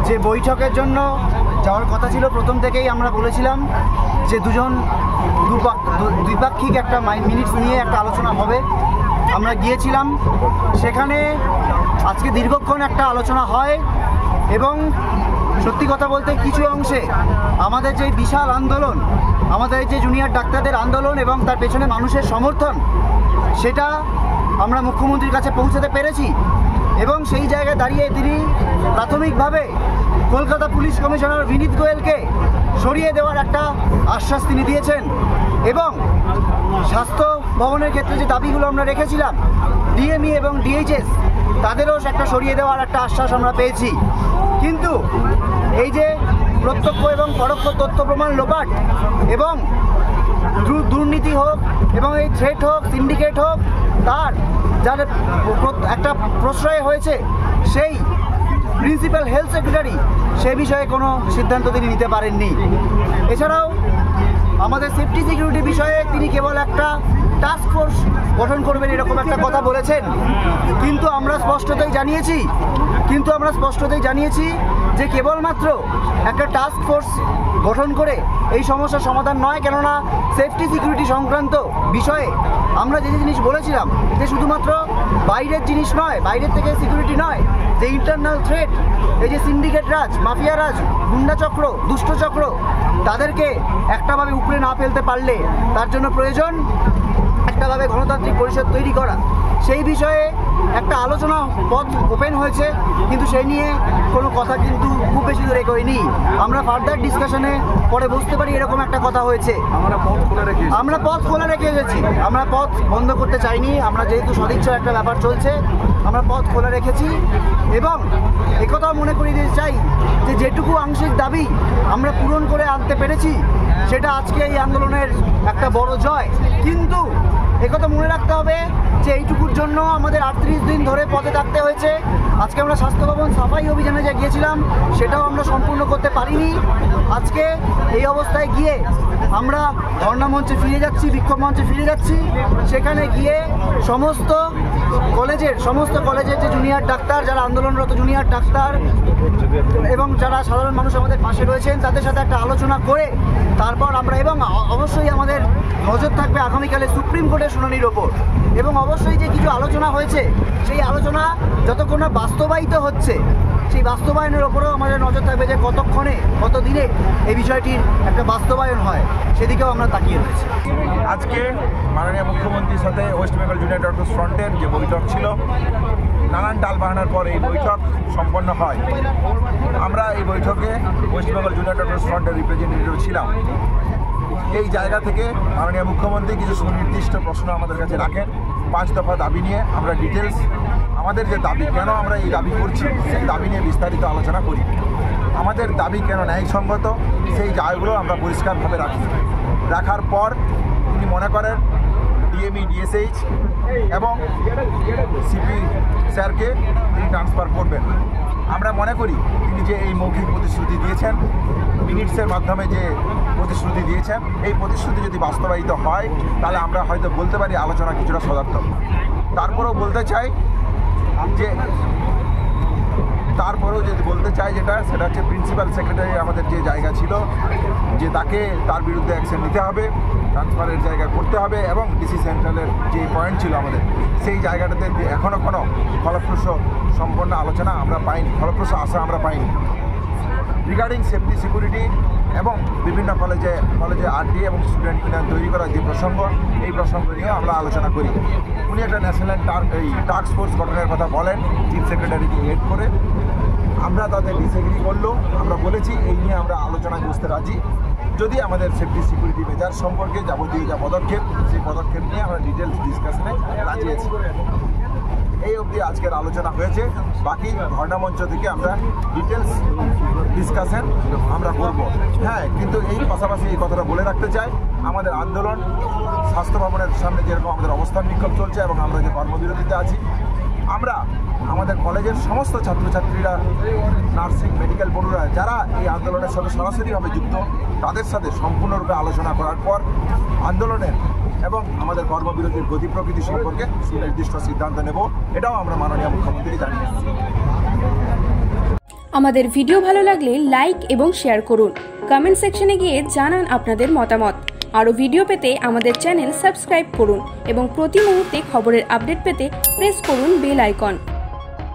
যে বৈঠকের জন্য যাওয়ার কথা ছিল প্রথম থেকেই আমরা বলেছিলাম যে দ্বিপাক্ষিক একটা মিনিটস নিয়ে একটা আলোচনা হবে। আমরা গিয়েছিলাম সেখানে, আজকে দীর্ঘক্ষণ একটা আলোচনা হয় এবং সত্যি কথা বলতে কিছু অংশে আমাদের যে বিশাল আন্দোলন, আমাদের যে জুনিয়র ডাক্তারদের আন্দোলন এবং তার পেছনে মানুষের সমর্থন, সেটা আমরা মুখ্যমন্ত্রীর কাছে পৌঁছাতে পেরেছি। এবং সেই জায়গায় দাঁড়িয়ে তিনি প্রাথমিকভাবে কলকাতা পুলিশ কমিশনার বিনীত গোয়েলকে সরিয়ে দেওয়ার একটা আশ্বাস তিনি দিয়েছেন এবং স্বাস্থ্য ভবনের ক্ষেত্রে যে দাবিগুলো আমরা রেখেছিলাম, ডিএমই এবং ডিএইচএস, তাদেরও একটা সরিয়ে দেওয়ার একটা আশ্বাস আমরা পেয়েছি। কিন্তু এই যে প্রত্যক্ষ এবং পরোক্ষ তথ্য প্রমাণ লোপাট এবং দুর্নীতি হোক এবং এই থ্রেট হোক, সিন্ডিকেট হোক, তার যার একটা প্রশ্রয় হয়েছে সেই প্রিন্সিপাল হেলথ সেক্রেটারি, সে বিষয়ে কোনো সিদ্ধান্ত তিনি নিতে পারেননি। এছাড়াও আমাদের সেফটি সিকিউরিটি বিষয়ে তিনি কেবল একটা টাস্ক ফোর্স গঠন করবেন এরকম একটা কথা বলেছেন। কিন্তু আমরা স্পষ্টতই জানিয়েছি যে কেবলমাত্র একটা টাস্ক ফোর্স গঠন করে এই সমস্যার সমাধান নয়। কেননা সেফটি সিকিউরিটি সংক্রান্ত বিষয়ে আমরা যে জিনিস বলেছিলাম যে শুধুমাত্র বাইরের জিনিস নয়, বাইরের থেকে সিকিউরিটি নয়, যে ইন্টারনাল থ্রেট, এই যে সিন্ডিকেট রাজ, মাফিয়া রাজ, গুন্ডা চক্র, দুষ্ট চক্র, তাদেরকে একটাভাবে উপরে না ফেলতে পারলে তার জন্য প্রয়োজন একটাভাবে গণতান্ত্রিক পরিষদ তৈরি করা। সেই বিষয়ে একটা আলোচনা পথ ওপেন হয়েছে, কিন্তু সেই নিয়ে কোনো কথা কিন্তু খুব বেশি দূরে এগোয়নি। আমরা ফার্দার ডিসকাশনে পরে বুঝতে পারি এরকম একটা কথা হয়েছে। আমরা পথ খোলা রেখে এসেছি, আমরা পথ বন্ধ করতে চাইনি। আমরা যেহেতু সদিচ্ছার একটা ব্যাপার চলছে, আমরা পথ খোলা রেখেছি এবং একথাও মনে করিয়ে দিতে চাই যে যেটুকু আংশিক দাবি আমরা পূরণ করে আনতে পেরেছি সেটা আজকে এই আন্দোলনের একটা বড় জয়। কিন্তু একথা মনে রাখতে হবে যে এইটুকুর জন্য আমাদের 38 দিন ধরে পথে থাকতে হয়েছে। আজকে আমরা স্বাস্থ্য ভবন সাফাই অভিযানে যে গিয়েছিলাম সেটাও আমরা সম্পূর্ণ করতে পারিনি। আজকে এই অবস্থায় গিয়ে আমরা ধর্ণা মঞ্চে ফিরে যাচ্ছি, বিক্ষোভ মঞ্চে ফিরে যাচ্ছি। সেখানে গিয়ে সমস্ত কলেজের যে জুনিয়র ডাক্তার, যারা আন্দোলনরত জুনিয়র ডাক্তার এবং যারা সাধারণ মানুষ আমাদের পাশে রয়েছেন, তাদের সাথে একটা আলোচনা করে তারপর আমরা, এবং অবশ্যই আমাদের নজর থাকবে আগামীকালে সুপ্রিম কোর্টের শুনানির ওপর। এবং অবশ্যই যে কিছু আলোচনা হয়েছে সেই আলোচনা যতক্ষণ না বাস্তবায়িত হচ্ছে, সেই বাস্তবায়নের ওপরেও আমাদের নজর থাকবে যে কত দিনে এই বিষয়টির একটা বাস্তবায়ন হয়, সেদিকেও আমরা তাকিয়ে রয়েছি। আজকে মাননীয় মুখ্যমন্ত্রীর সাথে ওয়েস্ট বেঙ্গল জুনিয়র ডক্টর্স ফ্রন্টের যে বৈঠক ছিল, নানান টাল বাহানার পর এই বৈঠক সম্পন্ন হয়। আমরা এই বৈঠকে ওয়েস্ট বেঙ্গল জুনিয়র ডক্টর্স ফ্রন্টের রিপ্রেজেন্টেটিভ ছিলাম। এই জায়গা থেকে মাননীয় মুখ্যমন্ত্রী কিছু সুনির্দিষ্ট প্রশ্ন আমাদের কাছে রাখেন। 5 দফা দাবি নিয়ে আমরা ডিটেলস, আমাদের যে দাবি, কেন আমরা এই দাবি করছি সেই দাবি নিয়ে বিস্তারিত আলোচনা করি। আমাদের দাবি কেন ন্যায়সঙ্গত সেই জায়গাগুলো আমরা পরিষ্কারভাবে রাখার পর তিনি মনে করেন ডিএমই, ডিএসএইচ এবং সিপি স্যারকে তিনি ট্রান্সফার করবেন। আমরা মনে করি তিনি যে এই মৌখিক প্রতিশ্রুতি দিয়েছেন, মিনিটসের মাধ্যমে যে প্রতিশ্রুতি দিয়েছেন, এই প্রতিশ্রুতি যদি বাস্তবায়িত হয় তাহলে আমরা হয়তো বলতে পারি আলোচনা কিছুটা সদার্থক। তারপরেও বলতে চাই সেটা হচ্ছে প্রিন্সিপাল সেক্রেটারি আমাদের যে জায়গা ছিল, যে তার বিরুদ্ধে অ্যাকশন নিতে হবে, ট্রান্সফারের জায়গা করতে হবে এবং ডিসি সেন্ট্রালের যে পয়েন্ট ছিল আমাদের, সেই জায়গাটাতে এখনও কোনো ফলপ্রসূ সম্পন্ন আলোচনা আমরা পাইনি, ফলপ্রসূ আশা আমরা পাইনি। রিগার্ডিং সেফটি সিকিউরিটি এবং বিভিন্ন কলেজে আরটি এবং স্টুডেন্ট ইউনিয়ন তৈরি করার যে প্রসঙ্গ, এই প্রসঙ্গ নিয়ে আমরা আলোচনা করি। উনি একটা ন্যাশনাল টাস্ক ফোর্স গঠনের কথা বলেন চিফ সেক্রেটারিকে হেড করে। আমরা তাদের ডিসএগ্রি করলেও আমরা বলেছি এই নিয়ে আমরা আলোচনায় বসতে রাজি, যদি আমাদের সেফটি সিকিউরিটি মেজার সম্পর্কে যাবতীয় যা পদক্ষেপ, সেই পদক্ষেপ নিয়ে আমরা ডিটেলস ডিসকাশনে রাজি আছি। এই অবধি আজকের আলোচনা হয়েছে। বাকি ধর্ণা মঞ্চ থেকে আমরা ডিটেলস ডিসকাশন আমরা করব। হ্যাঁ, কিন্তু এই পাশাপাশি এই কথাটা বলে রাখতে চাই, আমাদের আন্দোলন স্বাস্থ্য ভবনের সামনে যেরকম আমাদের অবস্থান বিক্ষোভ চলছে এবং আমরা যে কর্মবিরতিতে আছি, আমরা আমাদের কলেজের সমস্ত ছাত্রছাত্রীরা, নার্সিং, মেডিকেল পড়ুরা যারা এই আন্দোলনের সাথে সরাসরিভাবে যুক্ত, তাদের সাথে সম্পূর্ণরূপে আলোচনা করার পর আন্দোলনের এবং আমাদের কর্মবিরতির গতি প্রকৃতি সম্পর্কে সুনির্দিষ্ট সিদ্ধান্ত নেব। এটাও আমরা মাননীয় মুখ্যমন্ত্রীকে জানিয়েছি। আমাদের ভিডিও ভালো লাগলে লাইক এবং শেয়ার করুন। কমেন্ট সেকশনে গিয়ে জানান আপনাদের মতামত। আরও ভিডিও পেতে আমাদের চ্যানেল সাবস্ক্রাইব করুন এবং প্রতি মুহূর্তে খবরের আপডেট পেতে প্রেস করুন বেল আইকন।